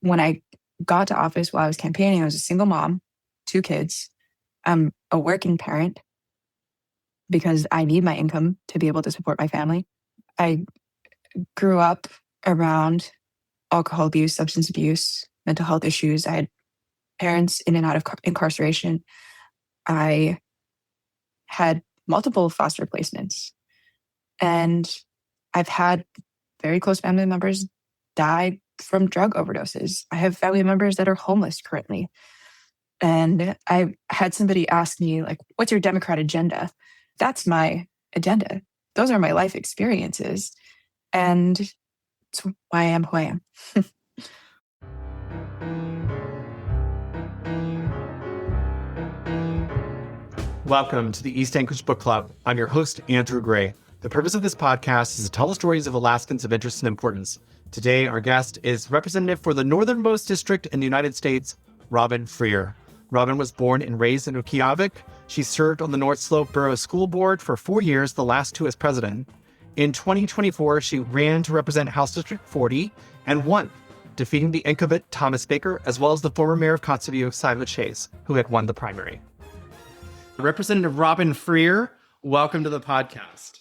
when I got to office while I was campaigning, I was a single mom, 2 kids. I'm a working parent because I need my income to be able to support my family. I grew up around alcohol abuse, substance abuse, mental health issues. I had parents in and out of incarceration. I had multiple foster placements. And I've had very close family members die from drug overdoses. I have family members that are homeless currently. And I had somebody ask me, like, what's your Democrat agenda? That's my agenda. Those are my life experiences. And it's why I am who I am. Welcome to the East Anchorage Book Club. I'm your host, Andrew Gray. The purpose of this podcast is to tell the stories of Alaskans of interest and importance. Today, our guest is representative for the northernmost district in the United States, Robyn Frier. Robyn was born and raised in D-Utqiagvik. She served on the North Slope Borough School Board for 4 years, the last 2 as president. In 2024, she ran to represent House District 40 and won, defeating the incumbent Thomas Baker, as well as the former mayor of Kotzebue Saima Chase, who had won the primary. Representative Robyn Frier, welcome to the podcast.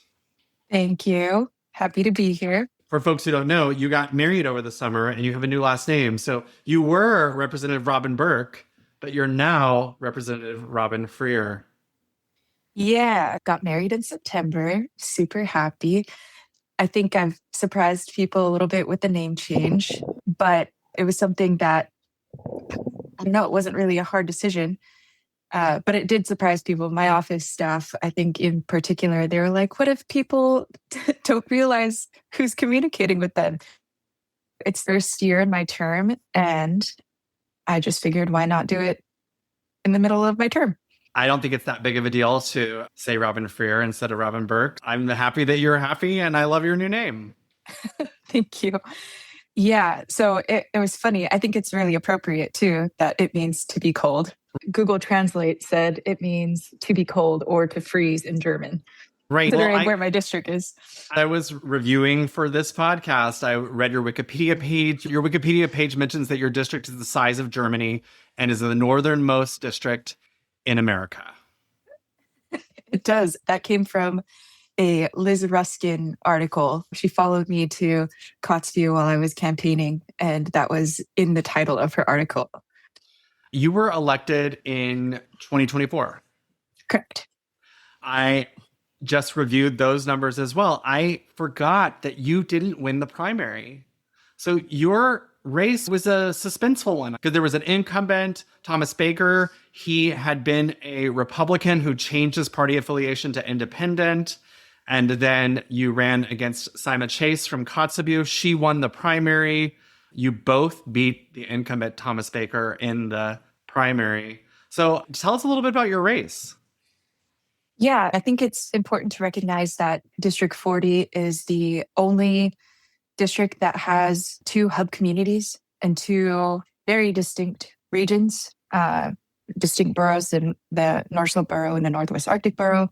Thank you. Happy to be here. For folks who don't know, you got married over the summer and you have a new last name. So you were Representative Robyn Burke, but you're now Representative Robyn Frier. Yeah, got married in September. Super happy. I think I've surprised people a little bit with the name change, but it was something that, I don't know, it wasn't really a hard decision. But it did surprise people. My office staff, I think in particular, they were like, what if people don't realize who's communicating with them? It's first year in my term, and I just figured, why not do it in the middle of my term? I don't think it's that big of a deal to say Robyn Frier instead of Robyn Burke. I'm happy that you're happy, and I love your new name. Thank you. Yeah, so it was funny. I think it's really appropriate, too, that it means to be cold. Google Translate said it means to be cold or to freeze in German. Right. Considering where my district is. I was reviewing for this podcast. I read your Wikipedia page. Your Wikipedia page mentions that your district is the size of Germany and is the northernmost district in America. It does. That came from a Liz Ruskin article. She followed me to Kotzebue while I was campaigning, and that was in the title of her article. You were elected in 2024. Correct. I just reviewed those numbers as well. I forgot that you didn't win the primary. So your race was a suspenseful one because there was an incumbent, Thomas Baker. He had been a Republican who changed his party affiliation to independent. And then you ran against Saima Chase from Kotzebue. She won the primary. You both beat the incumbent Thomas Baker in the primary. So tell us a little bit about your race. Yeah, I think it's important to recognize that District 40 is the only district that has 2 hub communities and 2 very distinct regions, distinct boroughs, in the North Slope Borough and the Northwest Arctic Borough,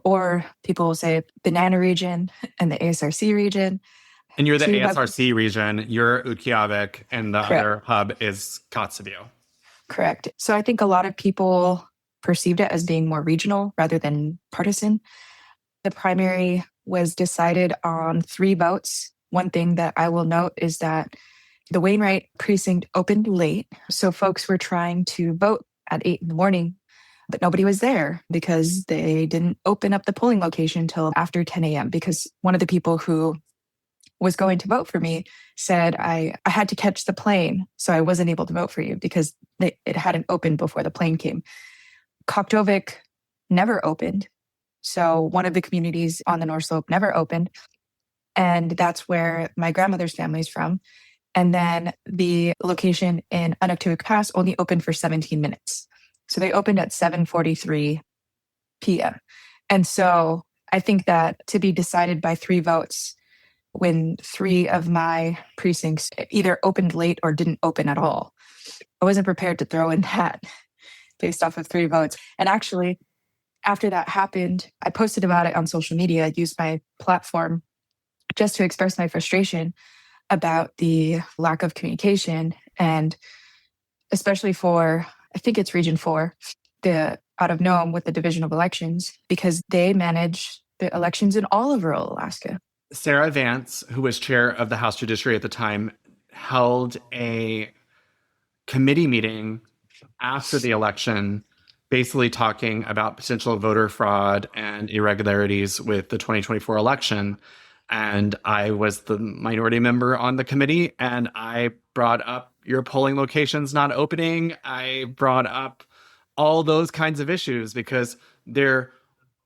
or people will say Banana region and the ASRC region. And you're the ASRC region, you're D-Utqiagvik, and the Correct. Other hub is Kotzebue. Correct. So I think a lot of people perceived it as being more regional rather than partisan. The primary was decided on 3 votes. One thing that I will note is that the Wainwright precinct opened late. So folks were trying to vote at 8 in the morning, but nobody was there because they didn't open up the polling location until after 10 a.m. because one of the people who was going to vote for me said I had to catch the plane, so I wasn't able to vote for you because it hadn't opened before the plane came. Kotzebue never opened, so one of the communities on the North Slope never opened, and that's where my grandmother's family is from. And then the location in Inuktuik Pass only opened for 17 minutes. So they opened at 7:43 p.m. And so I think that to be decided by 3 votes when 3 of my precincts either opened late or didn't open at all, I wasn't prepared to throw in that based off of 3 votes. And actually, after that happened, I posted about it on social media, used my platform just to express my frustration about the lack of communication. And especially for, I think it's Region 4, out of Nome with the Division of Elections, because they manage the elections in all of rural Alaska. Sarah Vance, who was chair of the House Judiciary at the time, held a committee meeting after the election, basically talking about potential voter fraud and irregularities with the 2024 election. And I was the minority member on the committee, and I brought up your polling locations not opening. I brought up all those kinds of issues because there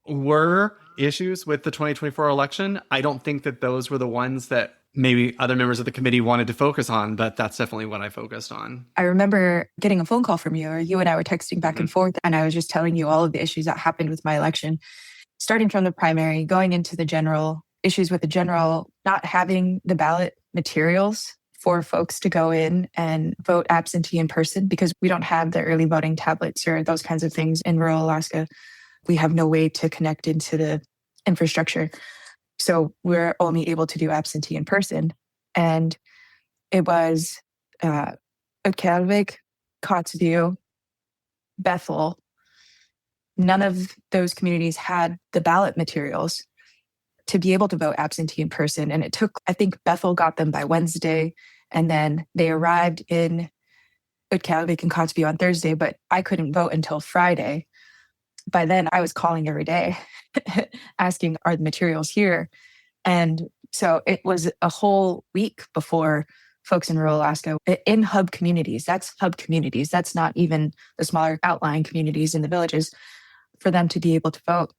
were issues with the 2024 election. I don't think that those were the ones that maybe other members of the committee wanted to focus on, but that's definitely what I focused on. I remember getting a phone call from you, or you and I were texting back and forth, and I was just telling you all of the issues that happened with my election, starting from the primary, going into the general, issues with the general, not having the ballot materials for folks to go in and vote absentee in person because we don't have the early voting tablets or those kinds of things in rural Alaska. We have no way to connect into the infrastructure. So we're only able to do absentee in person. And it was D-Utqiagvik, Kotzebue, Bethel. None of those communities had the ballot materials to be able to vote absentee in person. And it took, I think Bethel got them by Wednesday, and then they arrived in D-Utqiagvik and Kotzebue on Thursday, but I couldn't vote until Friday. By then, I was calling every day, asking, are the materials here? And so it was a whole week before folks in rural Alaska, in hub communities, that's hub communities, that's not even the smaller outlying communities in the villages, for them to be able to vote.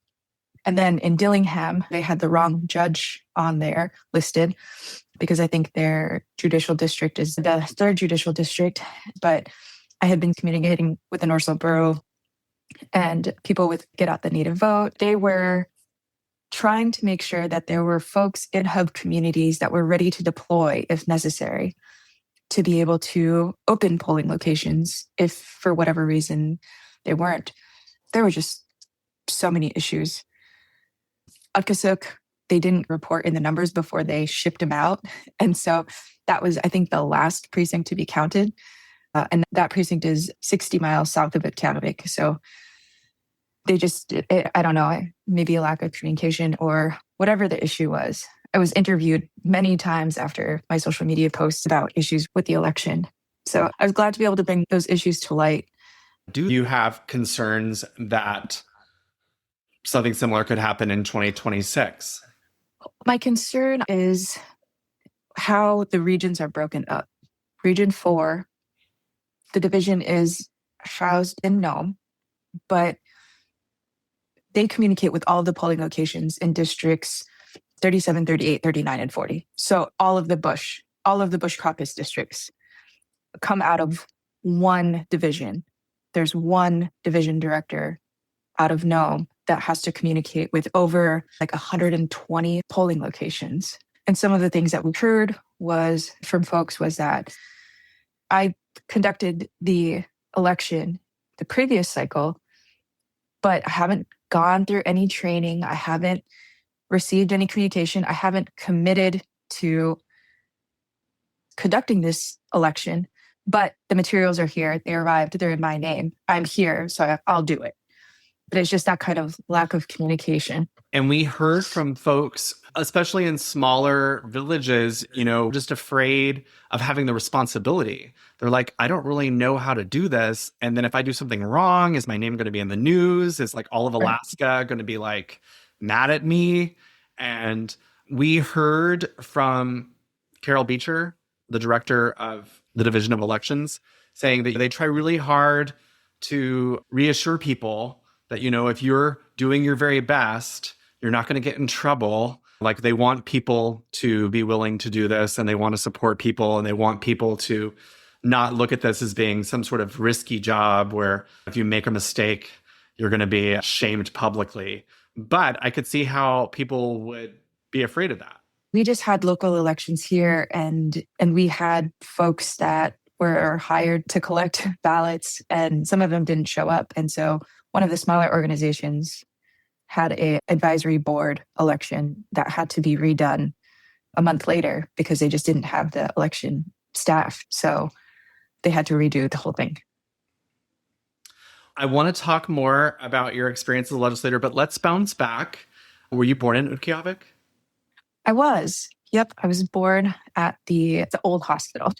And then in Dillingham, they had the wrong judge on there listed because I think their judicial district is the 3rd judicial district. But I had been communicating with the Northernmost Borough and people with Get Out the Native Vote. They were trying to make sure that there were folks in hub communities that were ready to deploy if necessary to be able to open polling locations if for whatever reason they weren't. There were just so many issues. Utkasuk, they didn't report in the numbers before they shipped them out. And so that was, I think, the last precinct to be counted. And that precinct is 60 miles south of D-Utqiagvik. So they just, I don't know, maybe a lack of communication or whatever the issue was. I was interviewed many times after my social media posts about issues with the election. So I was glad to be able to bring those issues to light. Do you have concerns that something similar could happen in 2026? My concern is how the regions are broken up. Region 4, the division is housed in Nome, but they communicate with all the polling locations in districts 37, 38, 39, and 40. So all of the bush caucus districts come out of one division. There's one division director out of Nome that has to communicate with over 120 polling locations. And some of the things that we heard from folks was that I conducted the election the previous cycle, but I haven't gone through any training. I haven't received any communication. I haven't committed to conducting this election, but the materials are here. They arrived. They're in my name. I'm here, so I'll do it. But it's just that kind of lack of communication. And we heard from folks, especially in smaller villages, just afraid of having the responsibility. They're like, I don't really know how to do this. And then if I do something wrong, is my name going to be in the news? Is all of Alaska going to be mad at me? And we heard from Carol Beecher, the director of the Division of Elections, saying that they try really hard to reassure people that, if you're doing your very best, you're not going to get in trouble. They want people to be willing to do this, and they want to support people, and they want people to not look at this as being some sort of risky job where if you make a mistake, you're going to be shamed publicly. But I could see how people would be afraid of that. We just had local elections here, and we had folks that were hired to collect ballots, and some of them didn't show up. And so one of the smaller organizations had an advisory board election that had to be redone a month later because they just didn't have the election staff. So they had to redo the whole thing. I want to talk more about your experience as a legislator, but let's bounce back. Were you born in Utqiagvik? I was. Yep, I was born at the old hospital.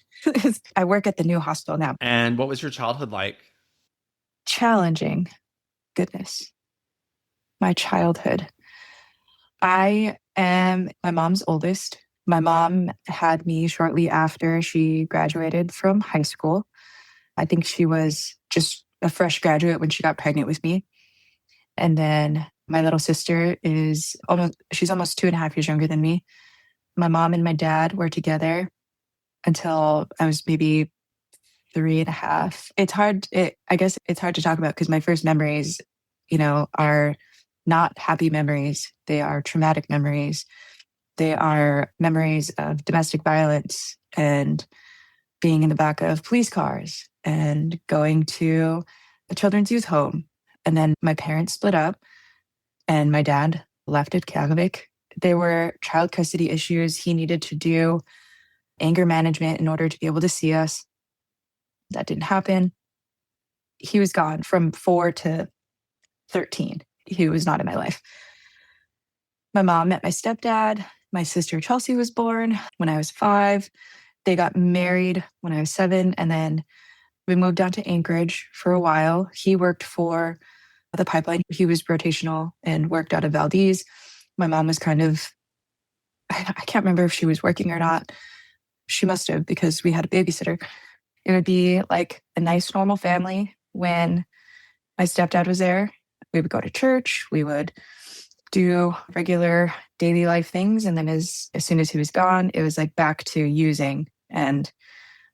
I work at the new hospital now. And what was your childhood like? Challenging. Goodness. My childhood. I am my mom's oldest. My mom had me shortly after she graduated from high school. I think she was just a fresh graduate when she got pregnant with me. And then my little sister she's almost 2.5 years younger than me. My mom and my dad were together until I was maybe 3.5. I guess it's hard to talk about because my first memories, are not happy memories. They are traumatic memories. They are memories of domestic violence and being in the back of police cars and going to a children's youth home. And then my parents split up and my dad left Utqiagvik. There were child custody issues. He needed to do anger management in order to be able to see us. That didn't happen. He was gone from 4 to 13. He was not in my life. My mom met my stepdad. My sister Chelsea was born when I was 5. They got married when I was 7. And then we moved down to Anchorage for a while. He worked for the pipeline. He was rotational and worked out of Valdez. My mom was I can't remember if she was working or not. She must have, because we had a babysitter. It would be like a nice, normal family when my stepdad was there. We would go to church. We would do regular daily life things. And then as soon as he was gone, it was like back to using. And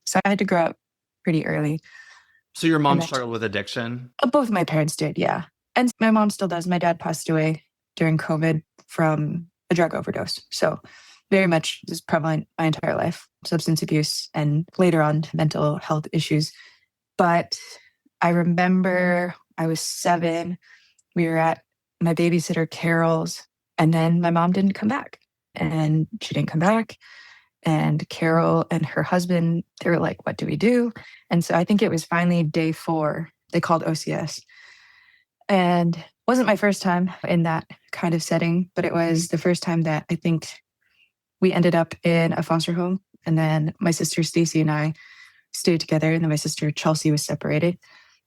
so I had to grow up pretty early. So your mom struggled with addiction? Both of my parents did, yeah. And my mom still does. My dad passed away during COVID from a drug overdose. So very much is prevalent my entire life, substance abuse and later on mental health issues. But I remember I was 7. We were at my babysitter Carol's, and then my mom didn't come back. And she didn't come back. And Carol and her husband, they were like, what do we do? And so I think it was finally day 4. They called OCS. And it wasn't my first time in that kind of setting, but it was the first time that I think we ended up in a foster home. And then my sister Stacy and I stayed together, and then my sister Chelsea was separated.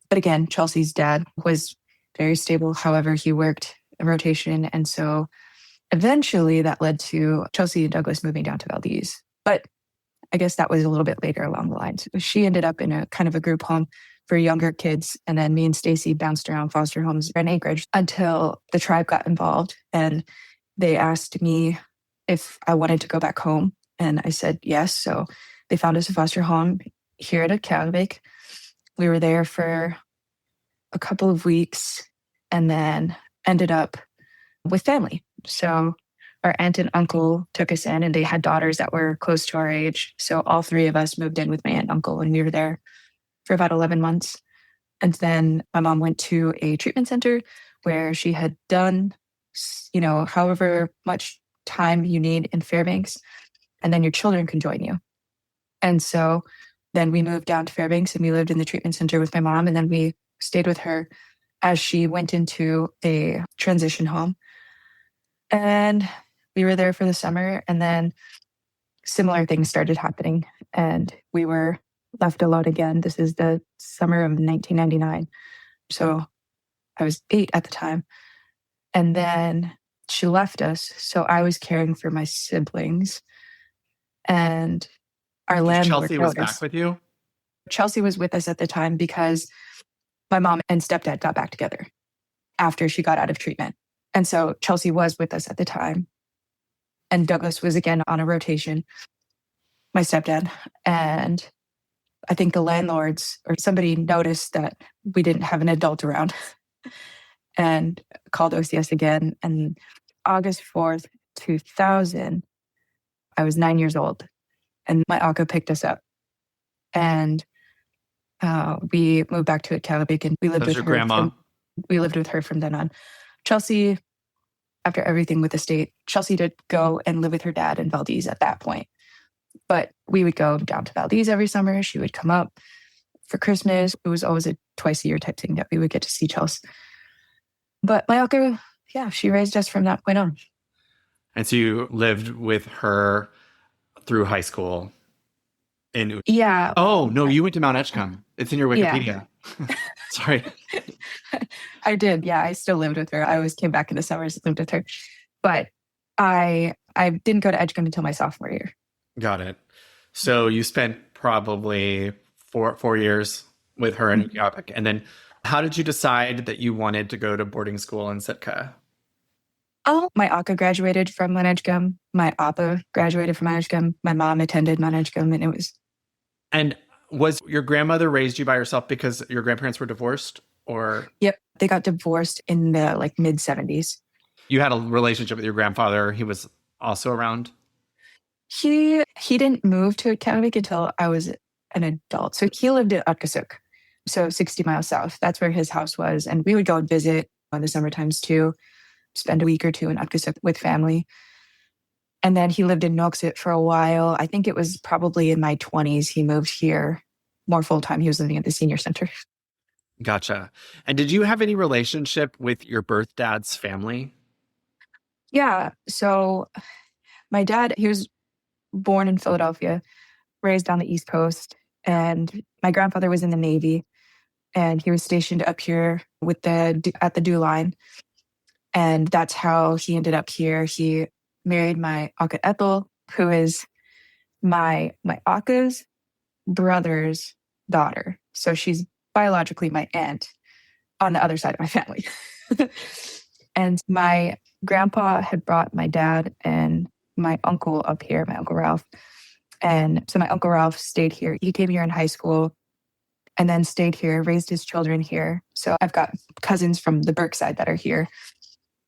But again, Chelsea's dad was very stable. However, he worked a rotation. And so eventually that led to Chelsea and Douglas moving down to Valdez. But I guess that was a little bit later along the line. So she ended up in a kind of a group home for younger kids. And then me and Stacy bounced around foster homes in Anchorage until the tribe got involved. And they asked me if I wanted to go back home. And I said yes. So they found us a foster home here at Utqiagvik. We were there for a couple of weeks and then ended up with family. So our aunt and uncle took us in, and they had daughters that were close to our age. So all 3 of us moved in with my aunt and uncle, and we were there for about 11 months. And then my mom went to a treatment center where she had done, however much time you need in Fairbanks, and then your children can join you. And so then we moved down to Fairbanks, and we lived in the treatment center with my mom, and then we stayed with her as she went into a transition home. And we were there for the summer, and then similar things started happening, and we were left alone again. This is the summer of 1999. So I was 8 at the time. And then she left us. So I was caring for my siblings. And our landlord Chelsea was back with you? Chelsea was with us at the time because my mom and stepdad got back together after she got out of treatment. And so Chelsea was with us at the time. And Douglas was again on a rotation, my stepdad. And I think the landlords or somebody noticed that we didn't have an adult around and called OCS again. And August 4th, 2000, I was 9 years old, and my uncle picked us up. And we moved back to Utqiagvik, and we lived with your her. Grandma. We lived with her from then on. Chelsea, after everything with the state, Chelsea did go and live with her dad in Valdez at that point. But we would go down to Valdez every summer. She would come up. For Christmas, it was always a twice a year type thing that we would get to see Chelsea. But my Akka, yeah, she raised us from that point on. And so you lived with her through high school in... Yeah. Oh, no, you went to Mount Edgecombe. It's in your Yeah. Wikipedia. Sorry. I did. Yeah, I still lived with her. I always came back in the summers and lived with her. But I didn't go to Edgecombe until my sophomore year. Got it. So you spent probably four years with her in D-Utqiagvik. And then how did you decide that you wanted to go to boarding school in Sitka? Oh, my Akka graduated from Mount Edgecombe. My Appa graduated from Mount Edgecombe. My mom attended Mount Edgecombe, and it was... And was your grandmother raised you by herself because your grandparents were divorced, or? Yep, they got divorced in the mid 70s. You had a relationship with your grandfather. He was also around? He didn't move to Utqiagvik until I was an adult. So he lived in Utqiagvik, so 60 miles south. That's where his house was. And we would go and visit in the summer times too, spend a week or two in Utqiagvik with family. And then he lived in Nuuqsut for a while. I think it was probably in my 20s. He moved here more full-time. He was living at the senior center. Gotcha. And did you have any relationship with your birth dad's family? Yeah. So my dad, he was born in Philadelphia, raised on the East Coast. And my grandfather was in the Navy. And he was stationed up here at the Dew Line. And that's how he ended up here. He married my Akka Ethel, who is my Akka's brother's daughter. So she's biologically my aunt on the other side of my family. And my grandpa had brought my dad and my uncle up here, my Uncle Ralph. And so my Uncle Ralph stayed here. He came here in high school and then stayed here, raised his children here. So I've got cousins from the Burke side that are here.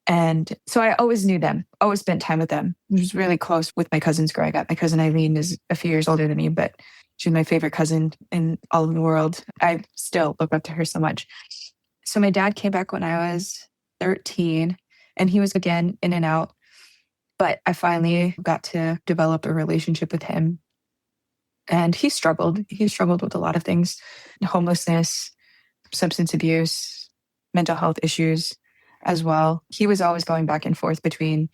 And so I always knew them, always spent time with them. I was really close with my cousins growing up. My cousin Eileen is a few years older than me, but she's my favorite cousin in all of the world. I still look up to her so much. So my dad came back when I was 13, and he was again in and out. But I finally got to develop a relationship with him. And he struggled. He struggled with a lot of things: homelessness, substance abuse, mental health issues as well. He was always going back and forth between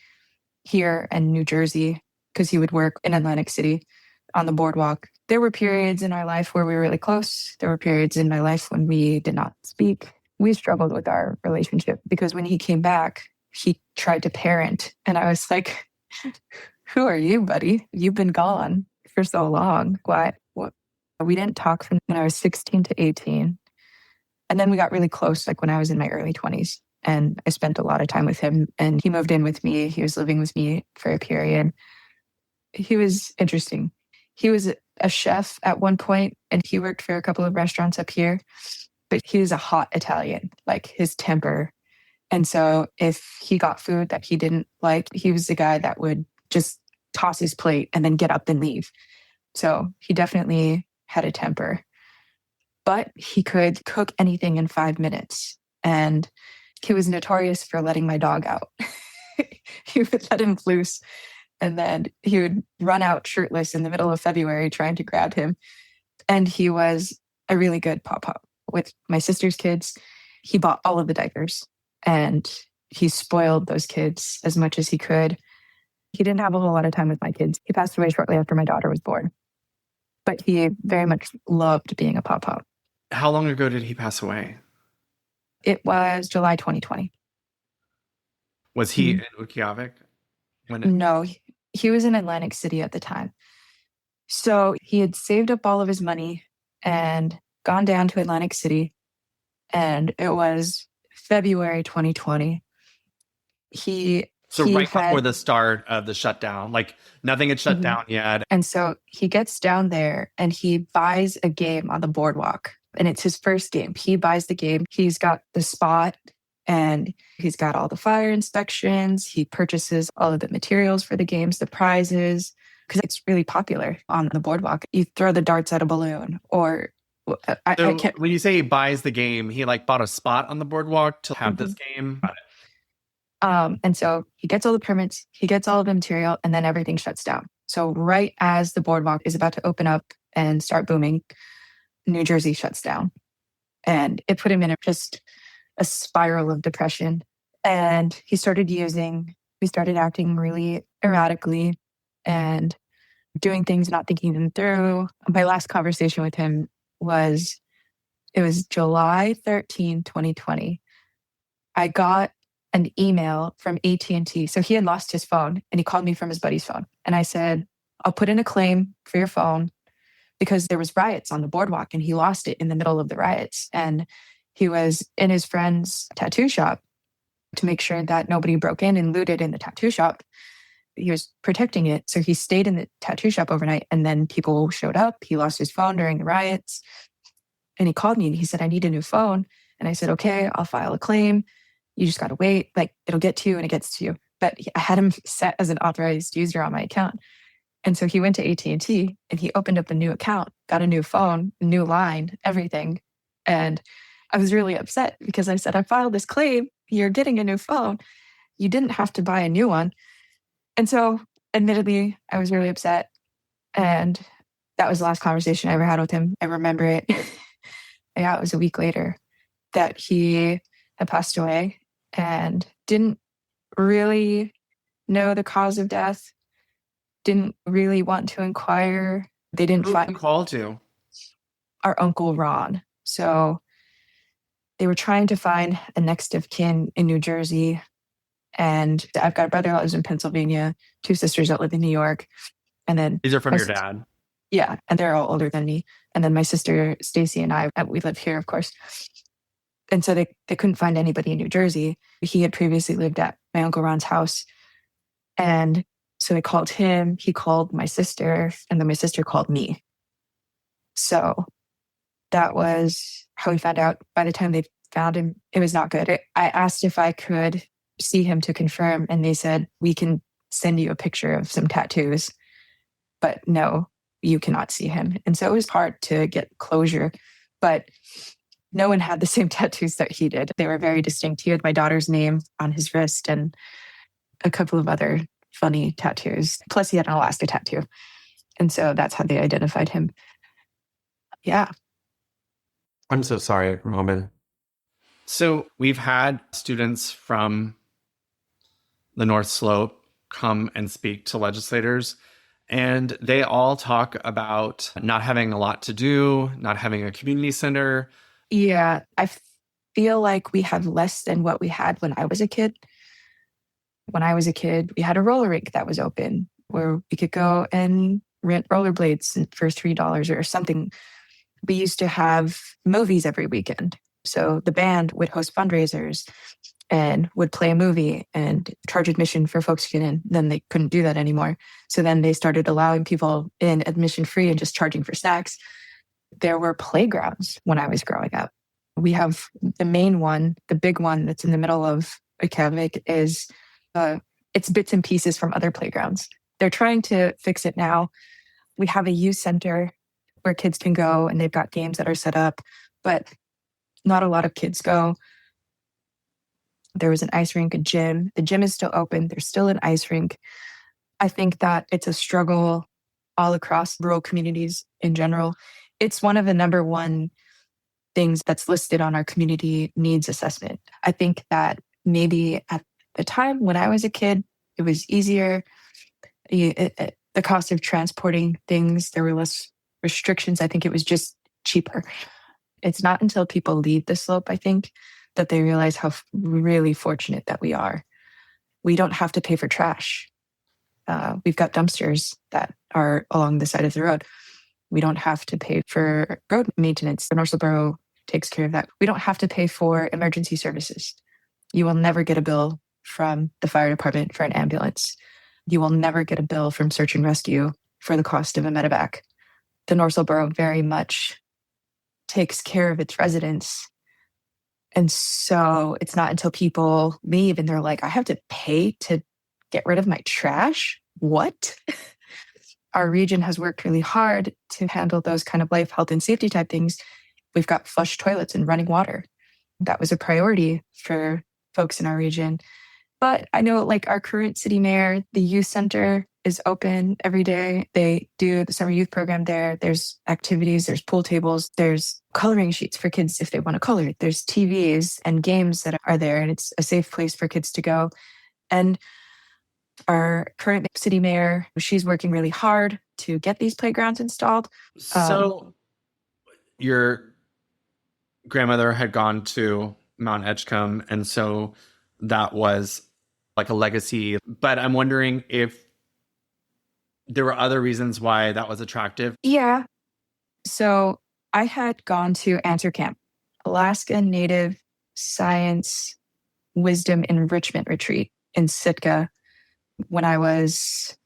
here and New Jersey because he would work in Atlantic City on the boardwalk. There were periods in our life where we were really close. There were periods in my life when we did not speak. We struggled with our relationship because when he came back, he tried to parent. And I was like, who are you, buddy? You've been gone for so long. What? We didn't talk from when I was 16 to 18. And then we got really close, when I was in my early 20s. And I spent a lot of time with him. And he moved in with me. He was living with me for a period. He was interesting. He was a chef at one point, and he worked for a couple of restaurants up here. But he was a hot Italian, his temper. And so if he got food that he didn't like, he was the guy that would just toss his plate and then get up and leave. So he definitely had a temper. But he could cook anything in 5 minutes. And he was notorious for letting my dog out. He would let him loose, and then he would run out shirtless in the middle of February trying to grab him. And he was a really good pop-up. With my sister's kids, he bought all of the diapers, and he spoiled those kids as much as he could. He didn't have a whole lot of time with my kids. He passed away shortly after my daughter was born. But he very much loved being a pop-up. How long ago did he pass away? It was July 2020. Was he in Utqiagvik? No, he was in Atlantic City at the time. So he had saved up all of his money and gone down to Atlantic City. And it was February 2020. Before the start of the shutdown, nothing had shut down yet. And so he gets down there and he buys a game on the boardwalk. And it's his first game. He buys the game. He's got the spot and he's got all the fire inspections. He purchases all of the materials for the games, the prizes, because it's really popular on the boardwalk. You throw the darts at a balloon or... I can't... When you say he buys the game, he bought a spot on the boardwalk to have this game. And so he gets all the permits, he gets all of the material, and then everything shuts down. So right as the boardwalk is about to open up and start booming, New Jersey shuts down. And it put him in just a spiral of depression. And we started acting really erratically and doing things, not thinking them through. My last conversation with him it was July 13, 2020. I got an email from AT&T. So he had lost his phone and he called me from his buddy's phone. And I said, I'll put in a claim for your phone because there was riots on the boardwalk and he lost it in the middle of the riots. And he was in his friend's tattoo shop to make sure that nobody broke in and looted in the tattoo shop. He was protecting it. So he stayed in the tattoo shop overnight and then people showed up. He lost his phone during the riots and he called me and he said, I need a new phone. And I said, okay, I'll file a claim. You just got to wait. Like it'll get to you and it gets to you. But I had him set as an authorized user on my account. And so he went to AT&T and he opened up a new account, got a new phone, new line, everything. And I was really upset because I said, I filed this claim. You're getting a new phone. You didn't have to buy a new one. And so admittedly, I was really upset. And that was the last conversation I ever had with him. I remember it. Yeah, it was a week later that he had passed away and didn't really know the cause of death. Didn't really want to inquire. They didn't find called you. Our uncle Ron. So they were trying to find a next of kin in New Jersey. And I've got a brother that lives in Pennsylvania, two sisters that live in New York. And then these are from your dad. Yeah. And they're all older than me. And then my sister, Stacy, and I, we live here, of course. And so they couldn't find anybody in New Jersey. He had previously lived at my Uncle Ron's house. And so they called him, he called my sister, and then my sister called me. So that was how we found out. By the time they found him, it was not good. I asked if I could see him to confirm, and they said, we can send you a picture of some tattoos, but no, you cannot see him. And so it was hard to get closure, but no one had the same tattoos that he did. They were very distinct. He had my daughter's name on his wrist and a couple of other funny tattoos. Plus he had an Alaska tattoo. And so that's how they identified him. Yeah. I'm so sorry, Robyn. So we've had students from the North Slope come and speak to legislators, and they all talk about not having a lot to do, not having a community center. Yeah, I feel like we have less than what we had when I was a kid. When I was a kid, we had a roller rink that was open where we could go and rent rollerblades for $3 or something. We used to have movies every weekend. So the band would host fundraisers and would play a movie and charge admission for folks to get in. Then they couldn't do that anymore. So then they started allowing people in admission free and just charging for snacks. There were playgrounds when I was growing up. We have the main one, the big one that's in the middle of D-Utqiagvik is it's bits and pieces from other playgrounds. They're trying to fix it now. We have a youth center where kids can go and they've got games that are set up, but not a lot of kids go. There was an ice rink, a gym. The gym is still open. There's still an ice rink. I think that it's a struggle all across rural communities in general. It's one of the number one things that's listed on our community needs assessment. I think that maybe at the time when I was a kid, it was easier. The cost of transporting things, there were less restrictions. I think it was just cheaper. It's not until people leave the slope, I think, that they realize how really fortunate that we are. We don't have to pay for trash. We've got dumpsters that are along the side of the road. We don't have to pay for road maintenance. The North Borough takes care of that. We don't have to pay for emergency services. You will never get a bill from the fire department for an ambulance. You will never get a bill from search and rescue for the cost of a medevac. The North Borough very much takes care of its residents. And so it's not until people leave and they're like, I have to pay to get rid of my trash? What? Our region has worked really hard to handle those kind of life, health, and safety type things. We've got flush toilets and running water. That was a priority for folks in our region. But I know like our current city mayor, the youth center is open every day. They do the summer youth program there. There's activities, there's pool tables, there's coloring sheets for kids if they want to color. There's TVs and games that are there, and it's a safe place for kids to go. And our current city mayor, she's working really hard to get these playgrounds installed. So your grandmother had gone to Mount Edgecombe, and so that was like a legacy. But I'm wondering if there were other reasons why that was attractive. Yeah. So I had gone to Answer Camp, Alaska Native Science Wisdom Enrichment Retreat in Sitka when I was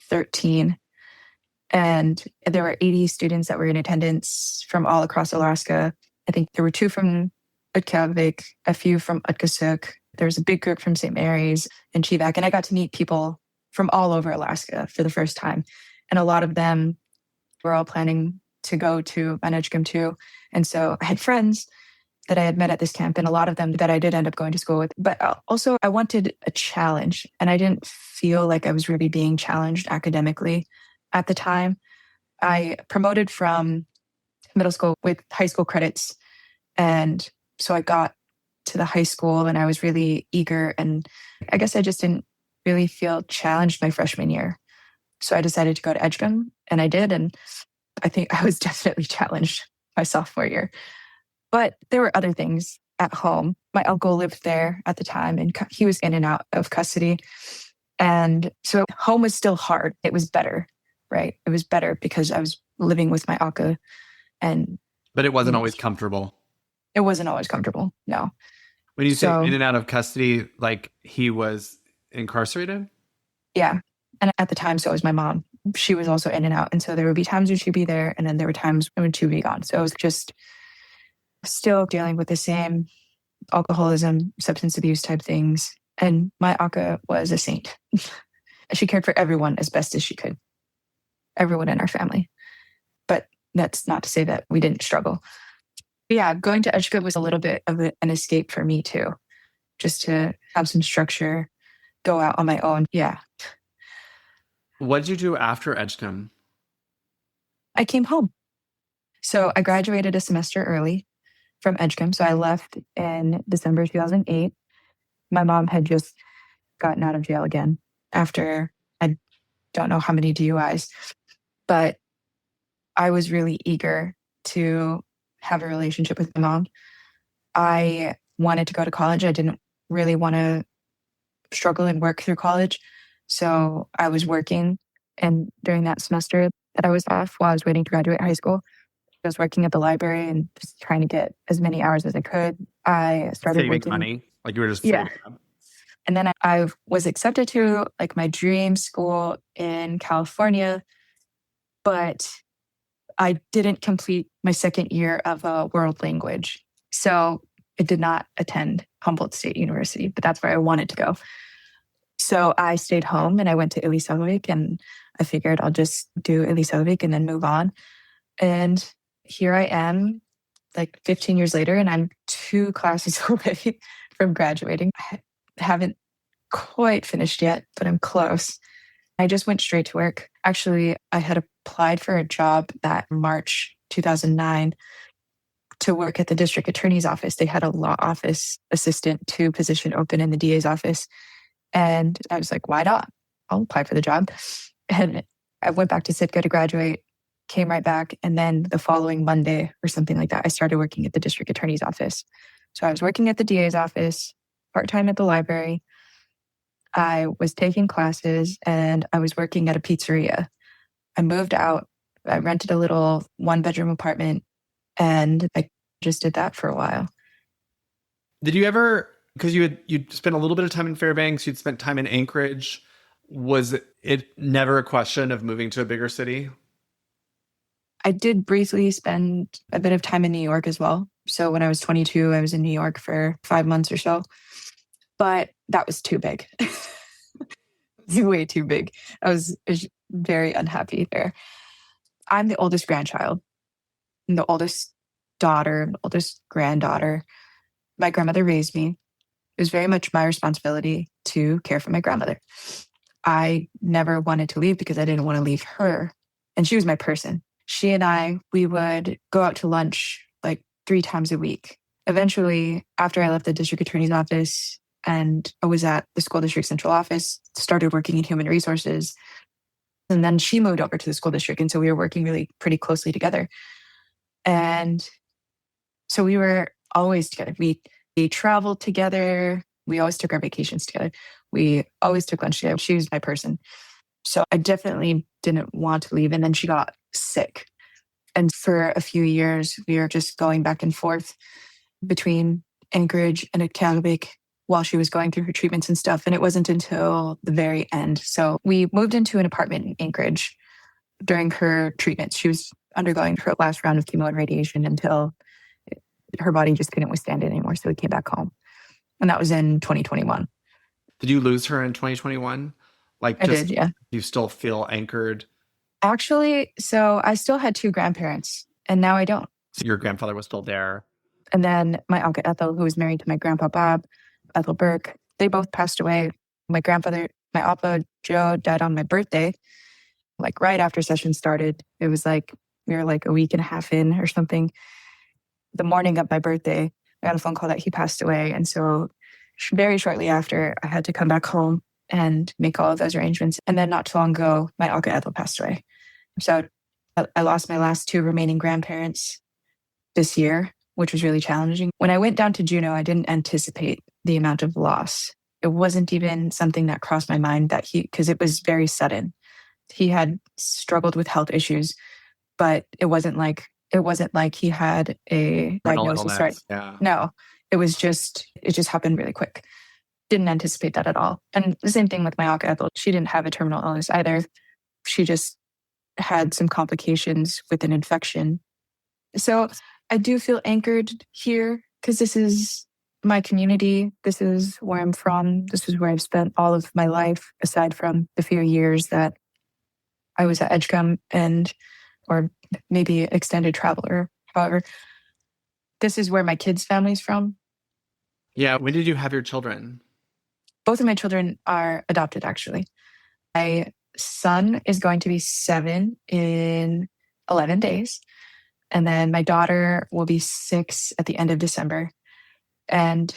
13. And there were 80 students that were in attendance from all across Alaska. I think there were 2 from D-Utqiagvik, a few from Utqiagvik. There was a big group from St. Mary's and Chivak. And I got to meet people from all over Alaska for the first time. And a lot of them were all planning to go to Mount Edgecombe too. And so I had friends that I had met at this camp, and a lot of them that I did end up going to school with. But also I wanted a challenge, and I didn't feel like I was really being challenged academically at the time. I promoted from middle school with high school credits. And so I got to the high school and I was really eager. And I guess I just didn't really feel challenged my freshman year. So I decided to go to Edgecombe, and I did. And I think I was definitely challenged my sophomore year. But there were other things at home. My uncle lived there at the time, and he was in and out of custody. And so home was still hard. It was better, right? It was better because I was living with my uncle. But it wasn't always comfortable. It wasn't always comfortable, no. When you say in and out of custody, like he was incarcerated? Yeah. And at the time, so was my mom. She was also in and out. And so there would be times when she'd be there, and then there were times when she'd be gone. So it was just still dealing with the same alcoholism, substance abuse type things. And my Aka was a saint. She cared for everyone as best as she could, everyone in our family. But that's not to say that we didn't struggle. But yeah, going to Edgecombe was a little bit of an escape for me too, just to have some structure, go out on my own. Yeah. What did you do after Edgecombe? I came home. So I graduated a semester early from Edgecombe. So I left in December 2008. My mom had just gotten out of jail again after I don't know how many DUIs. But I was really eager to have a relationship with my mom. I wanted to go to college. I didn't really want to struggle and work through college. So I was working. And during that semester that I was off while I was waiting to graduate high school, I was working at the library and just trying to get as many hours as I could. I started saving working money, like you were just yeah. saving up. And then I was accepted to like my dream school in California, but I didn't complete my second year of a world language. So I did not attend Humboldt State University, but that's where I wanted to go. So I stayed home and I went to D-Utqiagvik, and I figured I'll just do D-Utqiagvik and then move on. And here I am, like 15 years later, and I'm 2 classes away from graduating. I haven't quite finished yet, but I'm close. I just went straight to work. Actually, I had applied for a job that March 2009 to work at the district attorney's office. They had a law office assistant 2 position open in the DA's office. And I was like, why not? I'll apply for the job. And I went back to Sitka to graduate, came right back. And then the following Monday or something like that, I started working at the district attorney's office. So I was working at the DA's office, part-time at the library. I was taking classes and I was working at a pizzeria. I moved out. I rented a little 1-bedroom apartment and I just did that for a while. Did you ever, because you'd spent a little bit of time in Fairbanks, you'd spent time in Anchorage, was it never a question of moving to a bigger city? I did briefly spend a bit of time in New York as well. So when I was 22, I was in New York for 5 months or so. But that was too big. Way too big. I was very unhappy there. I'm the oldest grandchild. I'm the oldest daughter, the oldest granddaughter. My grandmother raised me. It was very much my responsibility to care for my grandmother. I never wanted to leave because I didn't want to leave her. And she was my person. She and I, we would go out to lunch like 3 times a week. Eventually, after I left the district attorney's office and I was at the school district central office, started working in human resources. And then she moved over to the school district. And so we were working really pretty closely together. And so we were always together. We traveled together. We always took our vacations together. We always took lunch together. She was my person. So I definitely didn't want to leave. And then she got sick. And for a few years, we were just going back and forth between Anchorage and D-Utqiagvik while she was going through her treatments and stuff. And it wasn't until the very end. So we moved into an apartment in Anchorage during her treatments. She was undergoing her last round of chemo and radiation until her body just couldn't withstand it anymore. So we came back home. And that was in 2021. Did you lose her in 2021? I did, yeah. You still feel anchored? Actually, so I still had 2 grandparents, and now I don't. So your grandfather was still there? And then my uncle Ethel, who was married to my grandpa Bob, Ethel Burke, they both passed away. My grandfather, my Appa Joe, died on my birthday, like right after session started. It was like, we were like a week and a half in or something. The morning of my birthday, I got a phone call that he passed away. And so very shortly after, I had to come back home and make all of those arrangements. And then not too long ago, my uncle Ethel passed away. So I lost my last 2 remaining grandparents this year, which was really challenging. When I went down to Juneau, I didn't anticipate the amount of loss. It wasn't even something that crossed my mind that because it was very sudden. He had struggled with health issues, but it wasn't like he had a diagnosis. Right? Yeah. No, it just happened really quick. Didn't anticipate that at all. And the same thing with my Aunt Ethel. She didn't have a terminal illness either. She just had some complications with an infection. So I do feel anchored here because this is my community. This is where I'm from. This is where I've spent all of my life, aside from the few years that I was at Edgecombe or maybe extended traveler. However, this is where my kids' family's from. Yeah. When did you have your children? Both of my children are adopted, actually. My son is going to be 7 in 11 days. And then my daughter will be 6 at the end of December. And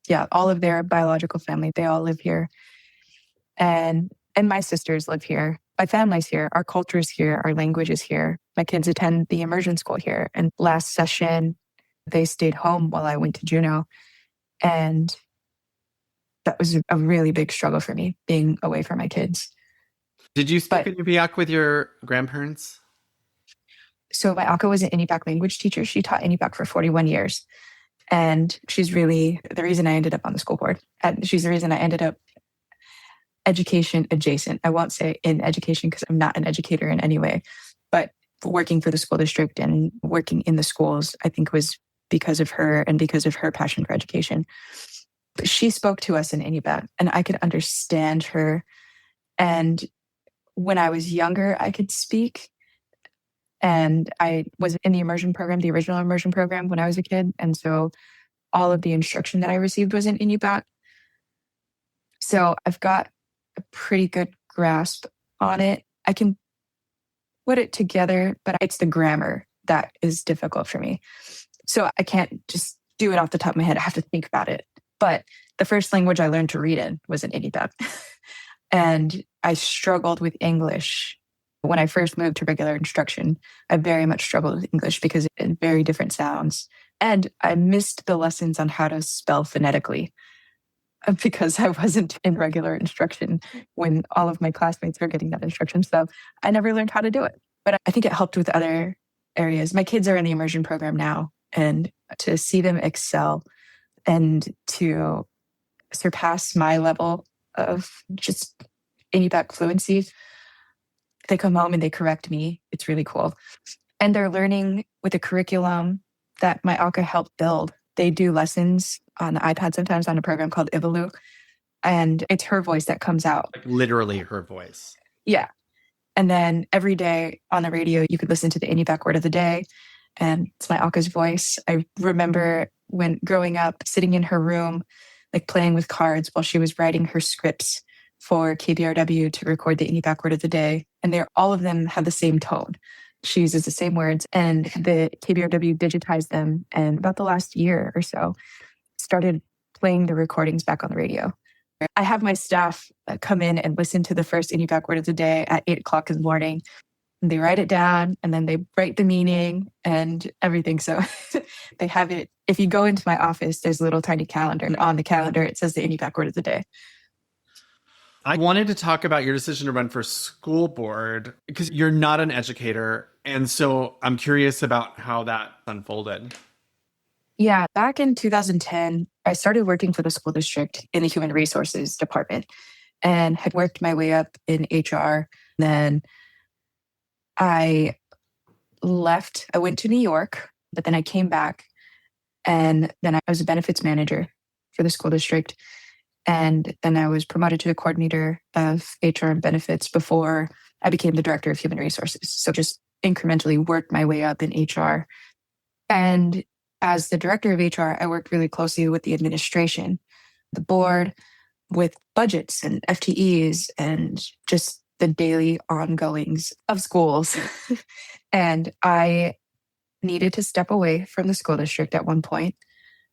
yeah, all of their biological family, they all live here. And my sisters live here. My family's here. Our culture is here. Our language is here. My kids attend the immersion school here. And last session, they stayed home while I went to Juneau. And that was a really big struggle for me, being away from my kids. Did you speak Inupiaq with your grandparents? So my Akka was an Inupiaq language teacher. She taught Inupiaq for 41 years. And she's really the reason I ended up on the school board. And she's the reason I ended up education adjacent. I won't say in education because I'm not an educator in any way. But working for the school district and working in the schools, I think was because of her and because of her passion for education. But she spoke to us in Inupiaq and I could understand her. And when I was younger, I could speak. And I was in the immersion program, the original immersion program when I was a kid. And so all of the instruction that I received was in Inupiaq. So I've got a pretty good grasp on it. I can put it together, but it's the grammar that is difficult for me. So I can't just do it off the top of my head. I have to think about it. But the first language I learned to read in was in Inupiaq. And I struggled with English. When I first moved to regular instruction, I very much struggled with English because it had very different sounds. And I missed the lessons on how to spell phonetically because I wasn't in regular instruction when all of my classmates were getting that instruction. So I never learned how to do it. But I think it helped with other areas. My kids are in the immersion program now, and to see them excel and to surpass my level of just Inupiaq fluency, they come home and they correct me. It's really cool. And they're learning with a curriculum that my Aka helped build. They do lessons on the iPad sometimes on a program called Ivalu. And it's her voice that comes out. Like literally her voice. Yeah. And then every day on the radio, you could listen to the Inupiaq word of the day. And it's my Aka's voice. I remember when growing up, sitting in her room, like playing with cards while she was writing her scripts for KBRW to record the Inupiaq word of the day. And all of them have the same tone. She uses the same words, and the KBRW digitized them. And about the last year or so, started playing the recordings back on the radio. I have my staff come in and listen to the first Inupiaq word of the day at 8 o'clock in the morning. And they write it down, and then they write the meaning and everything. So they have it. If you go into my office, there's a little tiny calendar. And on the calendar, it says the Inupiaq word of the day. I wanted to talk about your decision to run for school board because you're not an educator. And so I'm curious about how that unfolded. Yeah, back in 2010, I started working for the school district in the human resources department and had worked my way up in HR. Then I left. I went to New York, but then I came back, and then I was a benefits manager for the school district. And then I was promoted to the coordinator of HR and benefits before I became the director of human resources. So just incrementally worked my way up in HR. And as the director of HR, I worked really closely with the administration, the board, with budgets and FTEs and just the daily ongoings of schools. And I needed to step away from the school district at one point.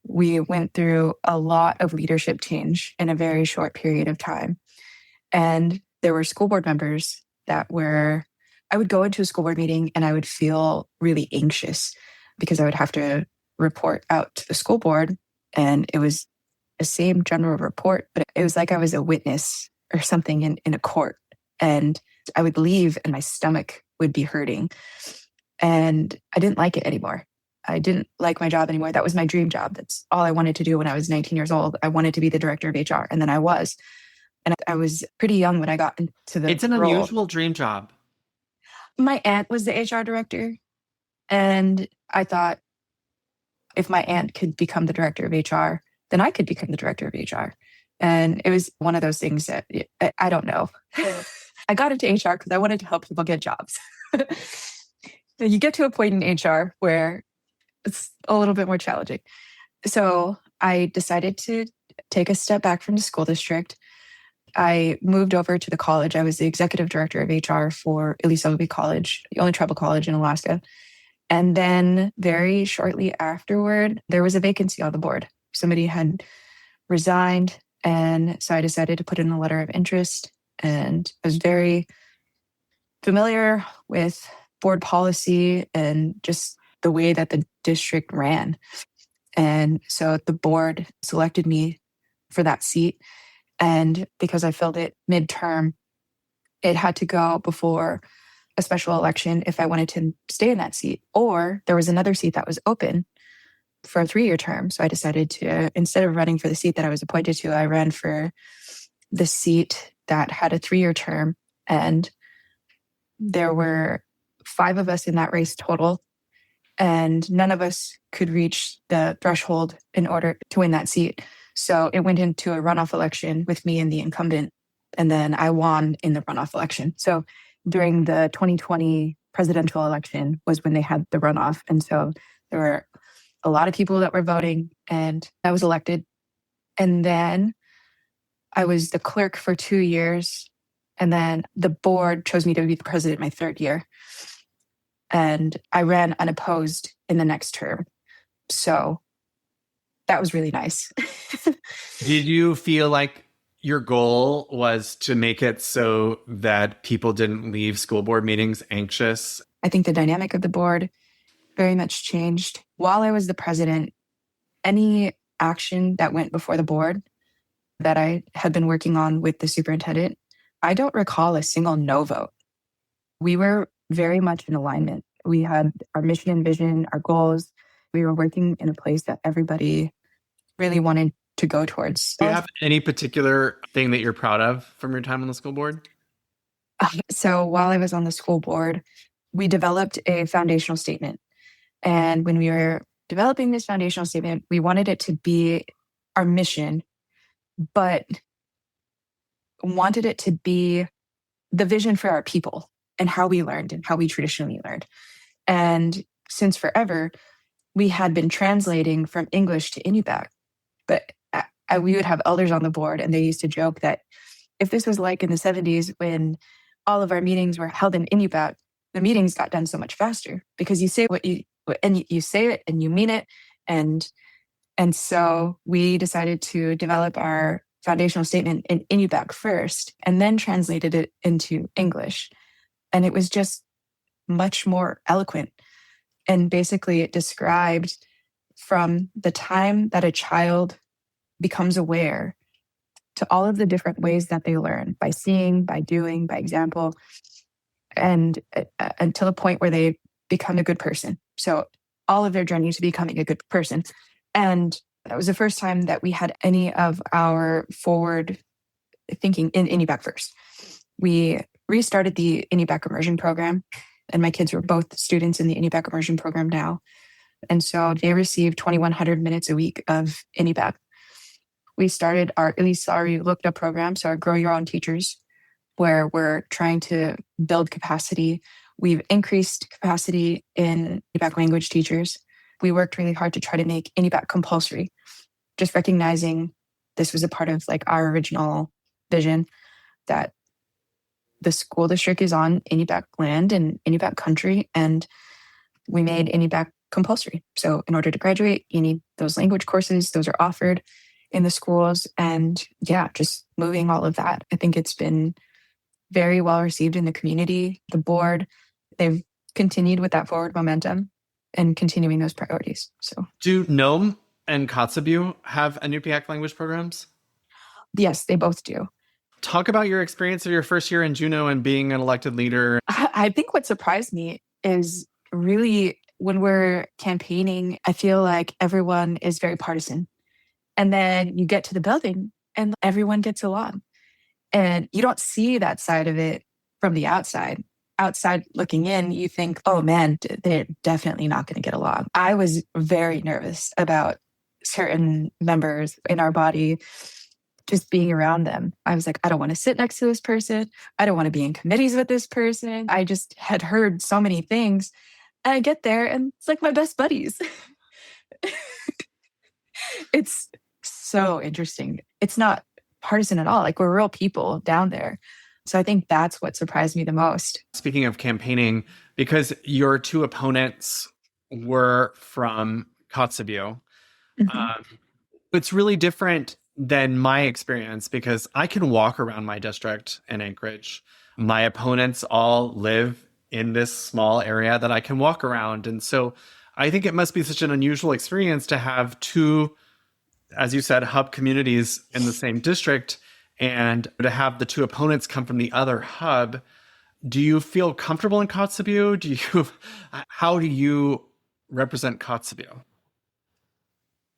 We went through a lot of leadership change in a very short period of time. And there were school board members I would go into a school board meeting and I would feel really anxious because I would have to report out to the school board. And it was the same general report, but it was like I was a witness or something in a court. And I would leave and my stomach would be hurting. And I didn't like it anymore. I didn't like my job anymore. That was my dream job. That's all I wanted to do when I was 19 years old. I wanted to be the director of HR. And then I was. And I was pretty young when I got into the It's an role. unusual dream job. My aunt was the HR director. And I thought, if my aunt could become the director of HR, then I could become the director of HR. And it was one of those things that I don't know. I got into HR because I wanted to help people get jobs. You get to a point in HR where it's a little bit more challenging. So I decided to take a step back from the school district. I moved over to the college. I was the executive director of HR for D-Utqiagvik College, the only tribal college in Alaska. And then very shortly afterward, there was a vacancy on the board. Somebody had resigned. And so I decided to put in a letter of interest. And I was very familiar with board policy and just the way that the district ran. And so the board selected me for that seat. And because I filled it midterm, it had to go before a special election if I wanted to stay in that seat. Or there was another seat that was open for a 3-year term. So I decided to, instead of running for the seat that I was appointed to, I ran for the seat that had a 3-year term. And there were 5 of us in that race total. And none of us could reach the threshold in order to win that seat. So it went into a runoff election with me and the incumbent. And then I won in the runoff election. So during the 2020 presidential election was when they had the runoff. And so there were a lot of people that were voting, and I was elected. And then I was the clerk for 2 years. And then the board chose me to be the president my 3rd year. And I ran unopposed in the next term. So that was really nice. Did you feel like your goal was to make it so that people didn't leave school board meetings anxious? I think the dynamic of the board very much changed. While I was the president, any action that went before the board that I had been working on with the superintendent, I don't recall a single no vote. We were very much in alignment. We had our mission and vision, our goals. We were working in a place that everybody really wanted to go towards. Do you have any particular thing that you're proud of from your time on the school board? So while I was on the school board, we developed a foundational statement. And when we were developing this foundational statement, we wanted it to be our mission, but wanted it to be the vision for our people and how we learned and how we traditionally learned. And since forever, we had been translating from English to Inupiaq, but we would have elders on the board, and they used to joke that if this was like in the 70s when all of our meetings were held in Inupiaq, the meetings got done so much faster because you say you say it and you mean it. And so we decided to develop our foundational statement in Inupiaq first and then translated it into English. And it was just much more eloquent. And basically it described from the time that a child becomes aware to all of the different ways that they learn, by seeing, by doing, by example, and until a point where they become a good person. So all of their journey to becoming a good person. And that was the first time that we had any of our forward thinking in Inupiaq first. We restarted the Inupiaq immersion program, and my kids were both students in the Inupiaq immersion program now. And so they received 2,100 minutes a week of Inupiaq. We started our Ilisari Lukta program, so our Grow Your Own Teachers, where we're trying to build capacity. We've increased capacity in Inupiaq language teachers. We worked really hard to try to make Inupiaq compulsory, just recognizing this was a part of like our original vision that the school district is on Inupiaq land and Inupiaq country, and we made Inupiaq compulsory. So in order to graduate, you need those language courses. Those are offered in the schools. And yeah, just moving all of that. I think it's been very well received in the community. The board, they've continued with that forward momentum and continuing those priorities. So do Nome and Kotzebue have Inupiaq language programs? Yes, they both do. Talk about your experience of your first year in Juneau and being an elected leader. I think what surprised me is really when we're campaigning, I feel like everyone is very partisan. And then you get to the building and everyone gets along. And you don't see that side of it from the outside. Outside looking in, you think, oh man, they're definitely not going to get along. I was very nervous about certain members in our body, just being around them. I was like, I don't want to sit next to this person. I don't want to be in committees with this person. I just had heard so many things. And I get there and it's like my best buddies. It's so interesting. It's not partisan at all. Like we're real people down there. So I think that's what surprised me the most. Speaking of campaigning, because your two opponents were from Kotzebue, it's really different than my experience because I can walk around my district in Anchorage. My opponents all live in this small area that I can walk around. And so I think it must be such an unusual experience to have two, as you said, hub communities in the same district and to have the two opponents come from the other hub. Do you feel comfortable in Kotzebue? How do you represent Kotzebue?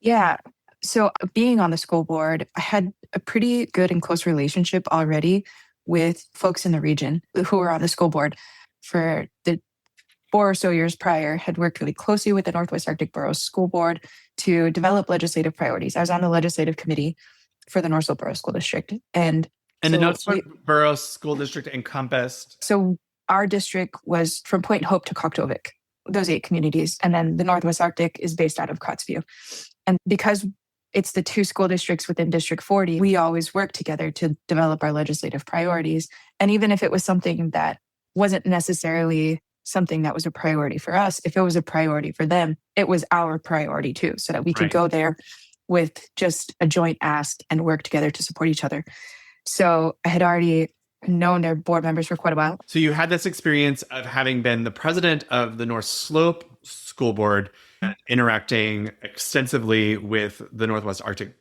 Yeah. So being on the school board, I had a pretty good and close relationship already with folks in the region who were on the school board for the 4 or so years prior, had worked really closely with the Northwest Arctic Borough School Board to develop legislative priorities. I was on the legislative committee for the North Slope Borough School District. And the North Slope Borough School District encompassed? So our district was from Point Hope to Kotzebue, those 8 communities. And then the Northwest Arctic is based out of Kotzebue. And because it's the 2 school districts within District 40, we always work together to develop our legislative priorities. And even if it was something that wasn't necessarily something that was a priority for us, if it was a priority for them, it was our priority too, so that we could go there with just a joint ask and work together to support each other. So I had already known their board members for quite a while. So you had this experience of having been the president of the North Slope School Board, interacting extensively with the Northwest Arctic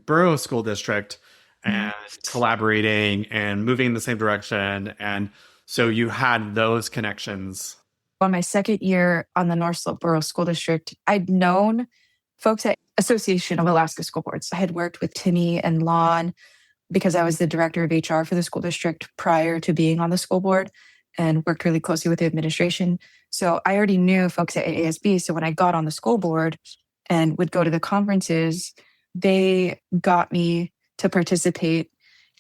Borough School District and collaborating and moving in the same direction. And so you had those connections. On my second year on the North Slope Borough School District, I'd known folks at Association of Alaska School Boards. I had worked with Timmy and Lon because I was the director of HR for the school district prior to being on the school board and worked really closely with the administration. So I already knew folks at AASB. So when I got on the school board and would go to the conferences, they got me to participate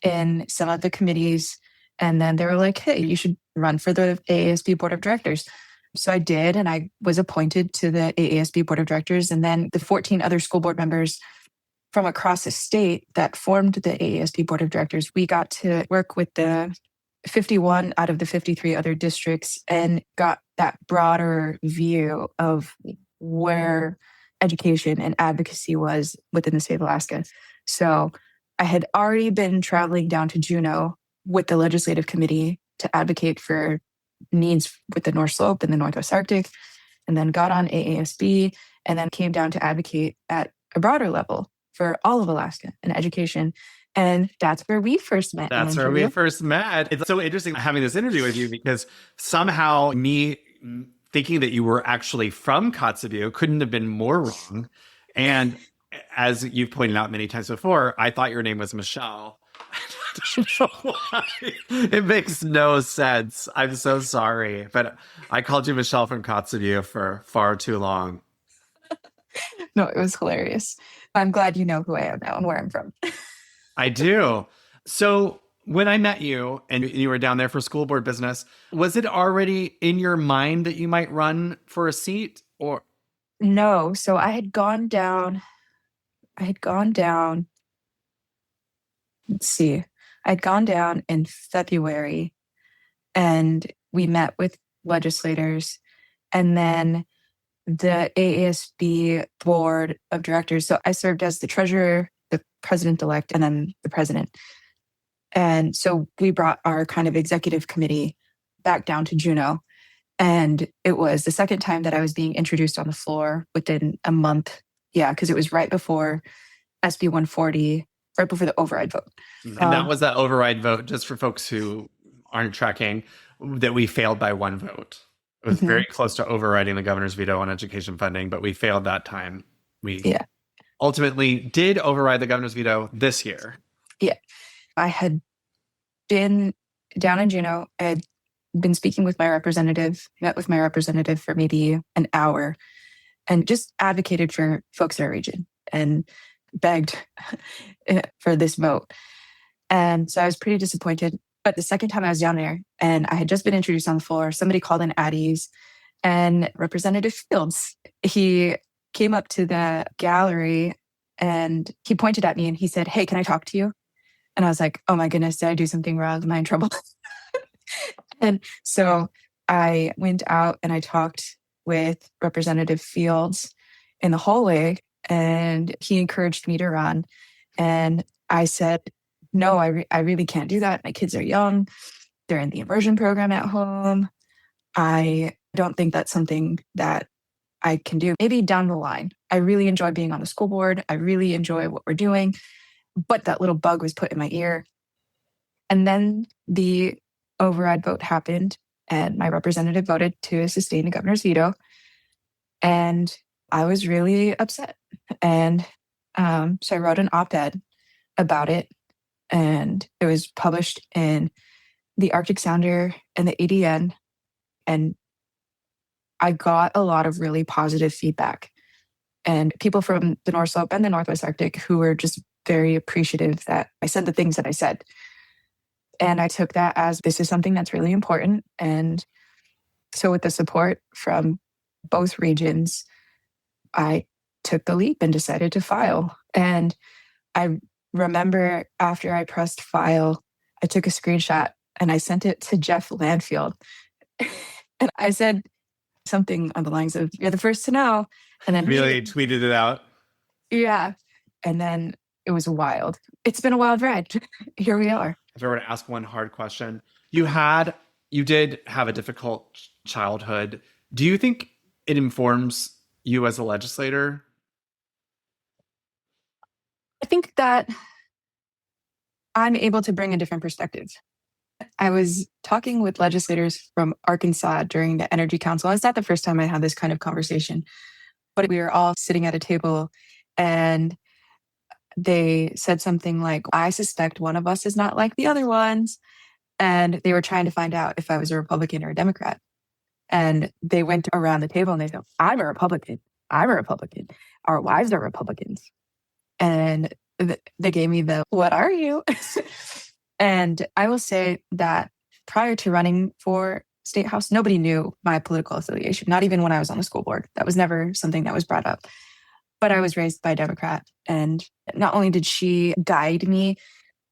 in some of the committees. And then they were like, hey, you should run for the AASB board of directors. So I did, and I was appointed to the AASB board of directors. And then the 14 other school board members from across the state that formed the AASP Board of Directors, we got to work with the 51 out of the 53 other districts and got that broader view of where education and advocacy was within the state of Alaska. So I had already been traveling down to Juneau with the legislative committee to advocate for needs with the North Slope and the Northwest Arctic, and then got on AASB, and then came down to advocate at a broader level for all of Alaska and education. And that's where we first met. That's where we first met. It's so interesting having this interview with you because somehow me thinking that you were actually from Kotzebue couldn't have been more wrong. And as you've pointed out many times before, I thought your name was Michelle. I don't know why. It makes no sense. I'm so sorry. But I called you Michelle from Kotzebue for far too long. No, it was hilarious. I'm glad you know who I am now and where I'm from. I do. So when I met you and you were down there for school board business, was it already in your mind that you might run for a seat or? No. So I had gone down. Let's see. I'd gone down in February and we met with legislators, and then the AASB board of directors. So I served as the treasurer, the president-elect, and then the president. And so we brought our kind of executive committee back down to Juneau. And it was the second time that I was being introduced on the floor within a month. Yeah, because it was right before SB 140, right before the override vote. And that was that override vote, just for folks who aren't tracking, that we failed by one vote. It was very close to overriding the governor's veto on education funding, but we failed that time. We ultimately did override the governor's veto this year. Yeah. I had been down in Juneau. I had been speaking with my representative, met with my representative for maybe an hour, and just advocated for folks in our region and begged for this vote. And so I was pretty disappointed. But the second time I was down there and I had just been introduced on the floor, somebody called in at ease, and Representative Fields, he came up to the gallery and he pointed at me and he said, "Hey, can I talk to you?" And I was like, "Oh my goodness, did I do something wrong? Am I in trouble?" And so I went out and I talked with Representative Fields in the hallway, and he encouraged me to run. And I said, "No, I really can't do that. My kids are young. They're in the immersion program at home. I don't think that's something that I can do. Maybe down the line. I really enjoy being on the school board. I really enjoy what we're doing." But that little bug was put in my ear. And then the override vote happened, and my representative voted to sustain the governor's veto. And I was really upset. And so I wrote an op-ed about it, and it was published in the Arctic Sounder and the ADN. And I got a lot of really positive feedback, and people from the North Slope and the Northwest Arctic who were just very appreciative that I said the things that I said. And I took that as, this is something that's really important. And so with the support from both regions, I took the leap and decided to file. And I remember after I pressed file, I took a screenshot and I sent it to Jeff Landfield. And I said something on the lines of, "You're the first to know." And then really tweeted it out. Yeah. And then it was wild. It's been a wild ride. Here we are. If I were to ask one hard question, you did have a difficult childhood. Do you think it informs you as a legislator? I think that I'm able to bring a different perspective. I was talking with legislators from Arkansas during the Energy Council. It's not the first time I had this kind of conversation, but we were all sitting at a table and they said something like, "I suspect one of us is not like the other ones." And they were trying to find out if I was a Republican or a Democrat. And they went around the table and they said, "I'm a Republican. I'm a Republican. Our wives are Republicans." And they gave me the, "What are you?" And I will say that prior to running for State House, nobody knew my political affiliation, not even when I was on the school board. That was never something that was brought up. But I was raised by a Democrat. And not only did she guide me,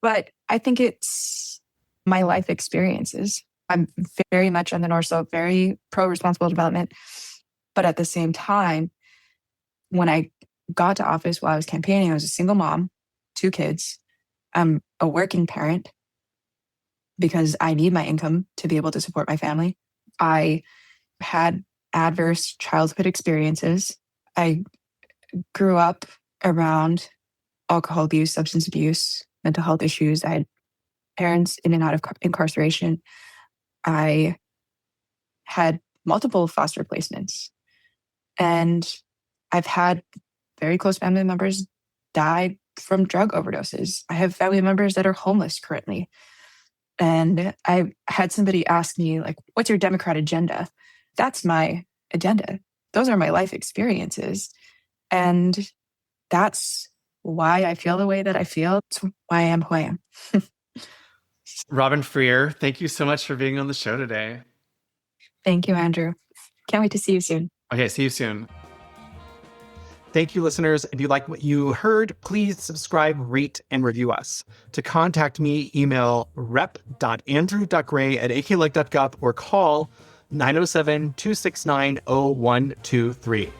but I think it's my life experiences. I'm very much on the North Slope, very pro-responsible development. But at the same time, when I got to office while I was campaigning, I was a single mom, 2 kids. I'm a working parent because I need my income to be able to support my family. I had adverse childhood experiences. I grew up around alcohol abuse, substance abuse, mental health issues. I had parents in and out of incarceration. I had multiple foster placements. And I've had very close family members die from drug overdoses. I have family members that are homeless currently. And I had somebody ask me, like, what's your Democrat agenda? That's my agenda. Those are my life experiences. And that's why I feel the way that I feel. It's why I am who I am. Robyn Frier, thank you so much for being on the show today. Thank you, Andrew. Can't wait to see you soon. Okay, see you soon. Thank you, listeners. If you like what you heard, please subscribe, rate, and review us. To contact me, email rep.andrew.gray@aklike.gov or call 907-269-0123.